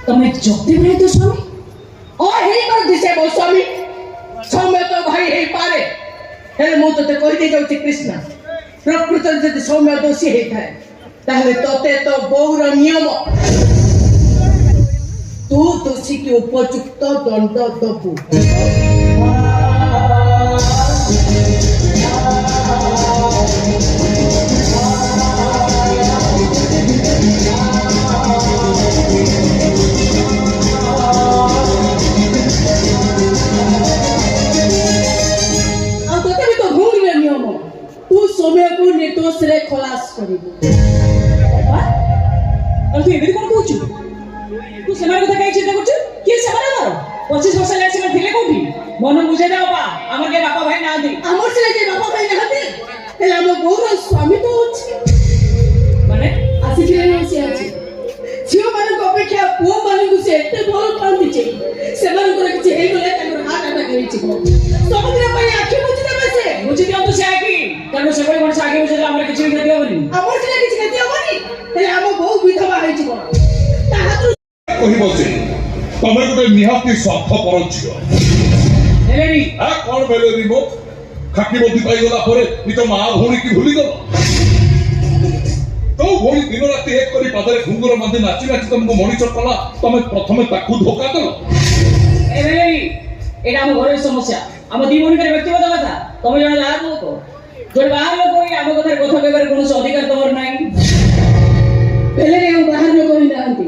तुम्हें जगते भाई तो स्वामी और ही कर दिसे मो स्वामी सौम्य तो भाई हे पारे हेले मु तते कहि दे जाउची कृष्ण प्रकृत जदि सौम्य दोषी हे थाए ताहले तते तो बहुर नियम तू दोषी की उपयुक्त दंड दबु समय को निर्दोष रे खलास करिबो और तू एबे कोन कहू तू सेना কথা কাই চিন্তা করছ কি সেনা মারো 25 বছর লাগে সেনা দিলে কোঠি মন বুঝে দাও বাবা আমার কে বাবা ভাই না দি আমার ছেলে যে বাবা ভাই না দি হেলা আমার বউর স্বামী তো আছে মানে আসি কি আছে আছে ঝিও মানে অপেক্ষা পুଅ ମାନଙ୍କୁ ସେ ଏତେ ଭଲ ପାଆନ୍ତି ଯେ ସେମାନଙ୍କର କିଛି ହେଇଗଲେ ତାଙ୍କର ହାର୍ଟ ଆଟାକ୍ ହେଇଛି ସବୁଦିନ ପାଇଁ ଆଖି ବୁଝି ଦେବେ ସେ বুঝি দিও তো সে কি কারণ সে কোন সাগে বুঝে আমরা কিছু খেতে হবনি আমার ছেলে কিছু খেতে হবনি হেলে ଆମ বউ বিধবা ହେଇଛି কোন ତା ହାତରୁ କହିବ ଯେ ତମେ ଗୋଟେ ନିହାତି ସ୍ୱାର୍ଥପର ଝିଅ ହେଲେନି କଣ ବେଲେନି ମୋ ଖାକି ବଦି ପାଇଗଲା ପରେ ନିଜ ମା ଭଉଣୀ କି ଭୁଲିଗଲ ତୋ ଭଉଣୀ ଦିନ ରାତି ଏକ କରି ପାଦରେ ଘୁଙ୍ଗୁର ବାନ୍ଧି ନାଚି ନାଚି ତମକୁ ମଣିଷ କଲା ତମେ ପ୍ରଥମେ ତାକୁ ଧୋକା ଦେଲ ହେଲେନି এটা ଆମ ଘର ସମସ୍ୟା ଆମ ଦି ଭଉଣୀଙ୍କର ବ୍ୟକ୍ତିଗତ କଥା ତମେ ଜଣେ ବାହାର ଲୋକ ଯୋଉ ବାହାର ଲୋକ ଆମ କଥାରେ କଥା କହିବାର କୌଣସି ଅଧିକାର ତମର ନାହିଁ ହେଲେ ଆଉ ବାହାର ଲୋକ ହିଁ ନାହାନ୍ତି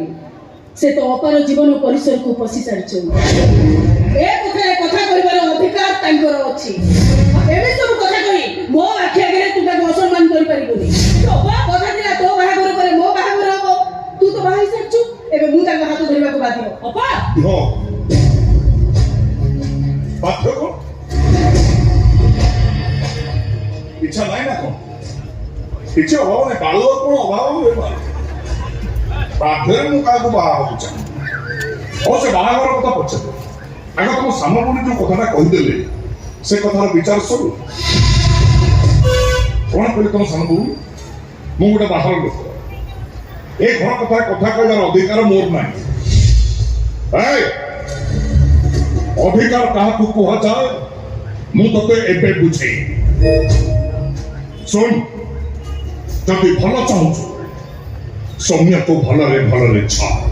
ସେ ତ ଅପାର ଜୀବନ ପରିସରକୁ ପଶି ସାରିଛନ୍ତି ଏ କଥାରେ କଥା କହିବାର ଅଧିକାର ତାଙ୍କର ଅଛି ଏବେ ସବୁ କଥା କହି ମୋ ଆଖି ଆଗରେ ତୁ ତାକୁ ଅସମ୍ମାନ କରିପାରିବୁନି କଥା ଥିଲା ତୋ ବାହାଘର ପରେ ମୋ ବାହାଘର ହବ ତୁ ତ ବାହା ହେଇସାରିଛୁ ଏବେ ମୁଁ ତାଙ୍କ ହାତ ଧରିବାକୁ ବାଧ୍ୟ ଅପା ବାଧ୍ୟ କଣ ଇଚ୍ଛା ନାହିଁ ନା କଣ କିଛି ଅଭାବ ନାହିଁ କାଳୁର କଣ ଅଭାବ ହୁଏ ବାଧ୍ୟରେ ମୁଁ କାହାକୁ ବାହା ହବାକୁ ଚାହେଁ ହଉ ସେ ବାହାଘର କଥା ପଚାରେ ଆଗ ତମ ସାନ ଭଉଣୀ ଯୋଉ କଥାଟା କହିଦେଲେ ସେ କଥାର ବିଚାର ସରୁ କଣ କହିଲେ ତମ ସାନ ଭଉଣୀ ମୁଁ ଗୋଟେ ବାହାର ଲୋକ ଏ ଘର କଥା କଥା କହିବାର ଅଧିକାର ମୋର ନାହିଁ ଅଧିକାର କାହାକୁ କୁହାଯାଏ ମୁଁ ତତେ ଏବେ ବୁଝେଇ ଶୁଣ ଯଦି ଭଲ ଚାହୁଁଛୁ ସୌମ୍ୟକୁ ଭଲରେ ଭଲରେ ଛାଡ଼